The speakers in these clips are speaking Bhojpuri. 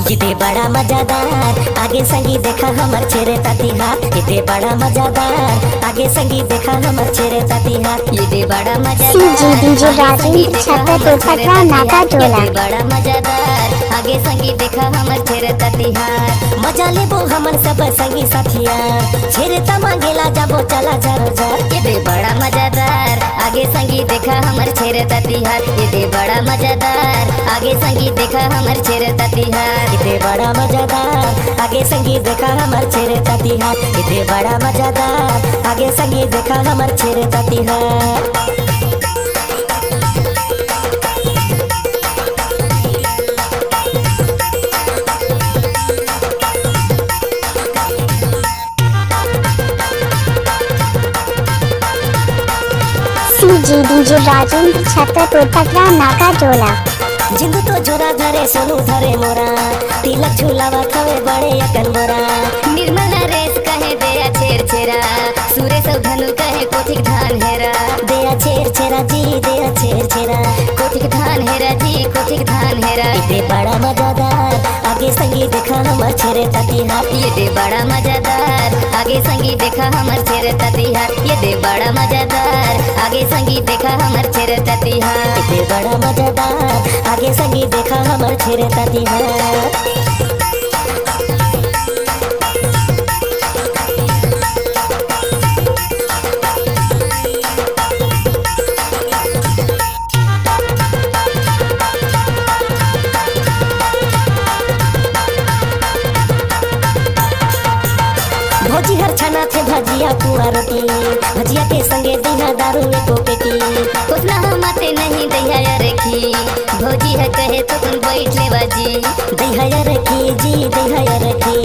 ये दे बड़ा मजादार आगे संगी देखा हमर छेरे ताती हाथ ये दे बड़ा मजादार आगे संगी देखा हमर छेरे ताती हाथ ये दे बड़ा मजादार डीजे राजेंद्र छतर पटना नाका टोला बड़ा मजादार आगे संगी देखा हमर छेरे ताती हाथ मजा लेबो हमन सब संगी साथिया छेरे तमा गेला जाबो चला जरो जर ये दे बड़ा मजादार आगे संगी देखा हमर छेरे ताती हाथ ये दे बड़ा मजादार आगे संगी देखा हमर छेरे ताती हाथ ये दे बड़ा मजादार आगे संगी देखा हमर छेरे ताती हाथ ये दे बड़ा मजादार आगे संगी देखा हमर छेरे ताती हाथ डीजे राजेंद्र छतर पटना नाका टोला जिंदू तो जोरा धरे सोनू धरे मोरा तिलक झूलावा खवे बड़े अकन मोरा निर्मल नरेश कहे दया छेर छेरा सुरेश धनु कहे कोठिक धान हेरा दया छेर छेरा जी दया छेर छेरा कोठिक धान हेरा जी कोठिक धान हेरा ये बड़ा मजादार आगे संगी देखा हमर छेरे ताती हाथ ये दे बड़ा मजादार आगे संगी देखा हमर छेरे ताती हाथ ये दे बड़ा मजादार आगे संगी देखा हमर छेरे ताती हाथ ये दे बड़ा मजादार आगे संगी देखा हमर छेरे ताती हाथ भौजी हर छना थे भजिया कुआ रोटी भजिया के संगे दहिया दारू एको पेटी कुछ माते नहीं दहिया रखी भौजी है कहे तो तुम बैठ ले बाजी दहिया रखी जी दहिया रखी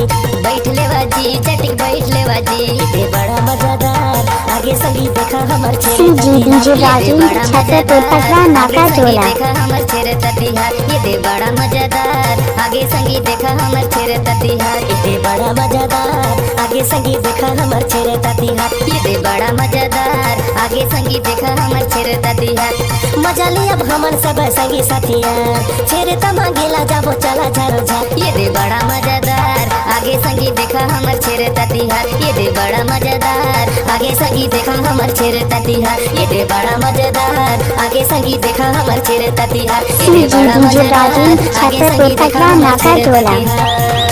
बैठ ले बाजी चटिक बैठ ले बाजी ये बड़ा मजादार आगे संगी देखा हमर छेरे डीजे राजेंद्र छतर पटना नाका टोला देखा हमर छेरे ताती हाथ ये दे बड़ा मजादार आगे संगी देखा हमर छेरे ताती हाथ ये बड़ा मजादार आगे संगी देखा हमर छेरे ताती हाथ ये दे बड़ा मजादार आगे संगी देखा हमर छेरे ताती हाथ मजा ले अब हमन सब संगी साथिया छेरे तमा गेला जाबो चला झारो झार ये दे बड़ा मजादार आगे संगी देखा हमर छेरे ताती हाथ ये दे बड़ा मजादार आगे संगी देखा हमर छेरे ताती हाथ ये दे बड़ा मजादार आगे संगी देखा हमर छेरे ताती हाथ ये दे बड़ा मजादार आगे संगी देखा हमर छेरे ताती हाथ।